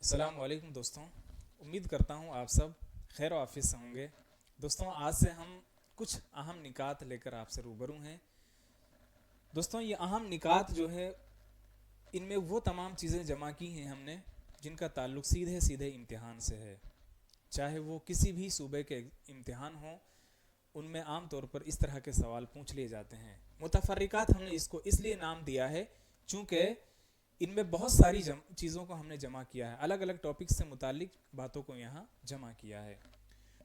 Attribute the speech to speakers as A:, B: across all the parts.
A: السلام علیکم دوستوں، امید کرتا ہوں آپ سب خیر و عافیت سے ہوں گے۔ دوستوں، آج سے ہم کچھ اہم نکات لے کر آپ سے روبرو ہیں۔ دوستوں، یہ اہم نکات جو ہے ان میں وہ تمام چیزیں جمع کی ہیں ہم نے جن کا تعلق سیدھے سیدھے امتحان سے ہے، چاہے وہ کسی بھی صوبے کے امتحان ہوں۔ ان میں عام طور پر اس طرح کے سوال پوچھ لیے جاتے ہیں۔ متفرقات ہم نے اس کو اس لیے نام دیا ہے چونکہ ان میں بہت ساری چیزوں کو ہم نے جمع کیا ہے، الگ الگ ٹاپکس سے متعلق باتوں کو یہاں جمع کیا ہے۔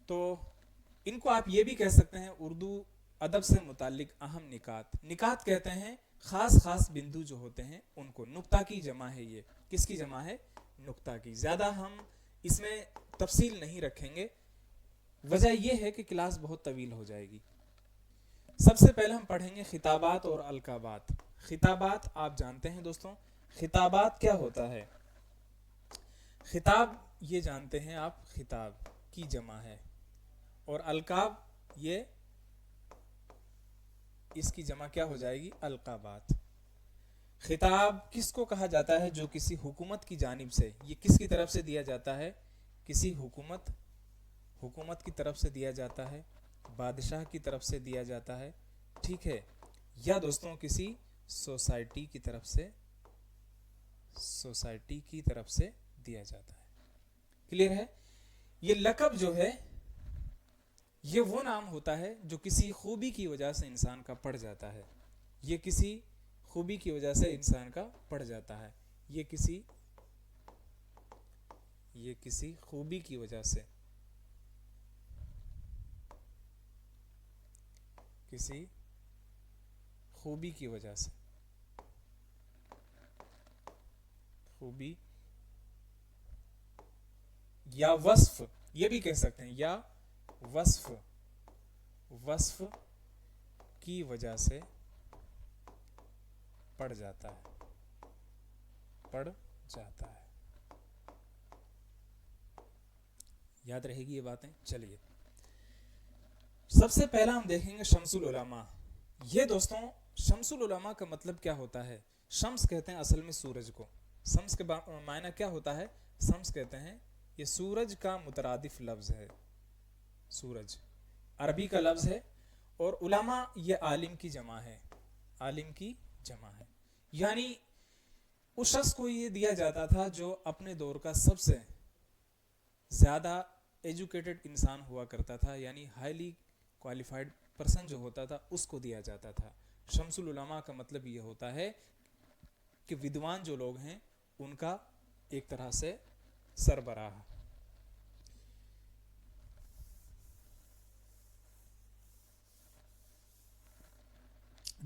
A: تو ان کو آپ یہ بھی کہہ سکتے ہیں، اردو ادب سے متعلق اہم نکات نکات کہتے ہیں، خاص خاص بندو جو ہوتے ہیں ان کو۔ نقطہ کی جمع ہے یہ۔ کس کی جمع ہے؟ نقطہ کی۔ زیادہ ہم اس میں تفصیل نہیں رکھیں گے، وجہ یہ ہے کہ کلاس بہت طویل ہو جائے گی۔ سب سے پہلے ہم پڑھیں گے خطابات اور القابات۔ خطابات آپ جانتے ہیں دوستوں، خطابات کیا ہوتا ہے؟ خطاب یہ جانتے ہیں آپ، خطاب کی جمع ہے، اور القاب یہ اس کی جمع کیا ہو جائے گی؟ القابات۔ خطاب کس کو کہا جاتا ہے؟ جو کسی حکومت کی جانب سے، یہ کس کی طرف سے دیا جاتا ہے؟ کسی حکومت کی طرف سے دیا جاتا ہے، بادشاہ کی طرف سے دیا جاتا ہے، ٹھیک ہے، یا دوستوں کسی سوسائٹی کی طرف سے دیا جاتا ہے۔ کلیئر ہے؟ یہ لقب جو ہے یہ وہ نام ہوتا ہے جو کسی خوبی کی وجہ سے انسان کا پڑ جاتا ہے۔ یہ کسی خوبی کی وجہ سے انسان کا پڑ جاتا ہے، یہ کسی خوبی کی وجہ سے، کسی خوبی کی وجہ سے، خوبی یا وصف، یہ بھی کہہ سکتے ہیں، یا وصف کی وجہ سے پڑ جاتا ہے۔ یاد رہے گی یہ باتیں؟ چلیے، سب سے پہلا ہم دیکھیں گے شمس العلماء۔ یہ دوستوں شمس العلماء کا مطلب کیا ہوتا ہے؟ شمس کہتے ہیں اصل میں سورج کو۔ شمس کے معنی کیا ہوتا ہے؟ شمس کہتے ہیں یہ سورج کا مترادف لفظ ہے۔ سورج عربی کا لفظ ہے، اور علماء یہ عالم کی جمع ہے۔ عالم کی جمع ہے، یعنی اس شخص کو یہ دیا جاتا تھا جو اپنے دور کا سب سے زیادہ ایجوکیٹڈ انسان ہوا کرتا تھا، یعنی ہائیلی کوالیفائڈ پرسن جو ہوتا تھا اس کو دیا جاتا تھا۔ شمس العلماء کا مطلب یہ ہوتا ہے کہ ودوان جو لوگ ہیں ان کا ایک طرح سے سربراہ۔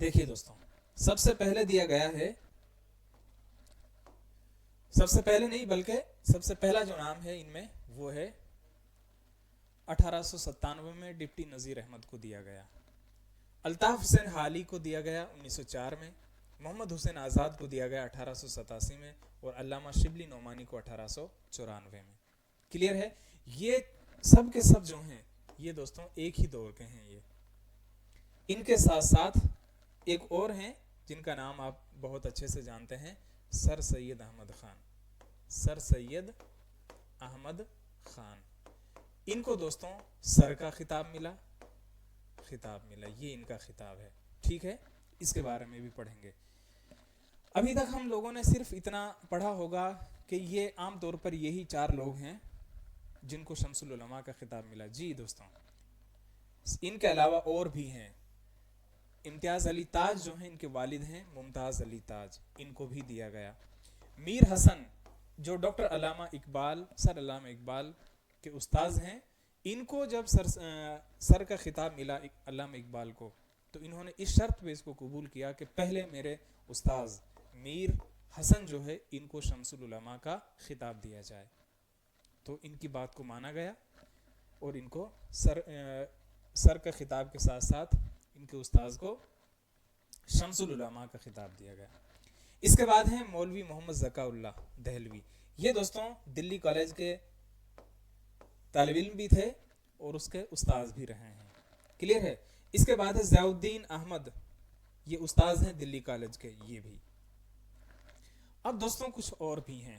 A: دیکھیے دوستوں، سب سے پہلے دیا گیا ہے، سب سے پہلے نہیں بلکہ سب سے پہلا جو نام ہے ان میں وہ ہے 1897 میں ڈپٹی نذیر احمد کو دیا گیا، الطاف حسین حالی کو دیا گیا 1904 میں، محمد حسین آزاد کو دیا گیا 1887 میں، اور علامہ شبلی نعمانی کو 1894 میں۔ کلیئر ہے؟ یہ سب کے سب جو ہیں یہ دوستوں ایک ہی دور کے ہیں۔ یہ ان کے ساتھ ساتھ ایک اور ہیں جن کا نام آپ بہت اچھے سے جانتے ہیں، سر سید احمد خان۔ سر سید احمد خان، ان کو دوستوں سر کا خطاب ملا، یہ ان کا خطاب ہے، ٹھیک ہے، اس کے بارے میں بھی پڑھیں گے۔ ابھی تک ہم لوگوں نے صرف اتنا پڑھا ہوگا کہ یہ عام طور پر یہی 4 لوگ ہیں جن کو شمس العلماء کا خطاب ملا۔ جی دوستوں، ان کے علاوہ اور بھی ہیں۔ امتیاز علی تاج جو ہیں ان کے والد ہیں ممتاز علی تاج، ان کو بھی دیا گیا۔ میر حسن جو ڈاکٹر علامہ اقبال، سر علامہ اقبال کے استاذ ہیں، ان کو جب سر کا خطاب ملا علامہ اقبال کو، تو انہوں نے اس شرط پہ اس کو قبول کیا کہ پہلے میرے استاذ میر حسن جو ہے ان کو شمس العلماء کا خطاب دیا جائے۔ تو ان کی بات کو مانا گیا اور ان کو سر کا خطاب کے ساتھ ساتھ ان کے استاذ کو شمس العلماء کا خطاب دیا گیا۔ اس کے بعد ہیں مولوی محمد ذکا اللہ دہلوی۔ یہ دوستوں دلی کالج کے طالب علم بھی تھے اور اس کے استاذ بھی رہے ہیں۔ کلیئر ہے؟ اس کے بعد ہے ضیاء الدین احمد، یہ استاذ ہیں دلی کالج کے، یہ بھی۔ اب دوستوں کچھ اور بھی ہیں،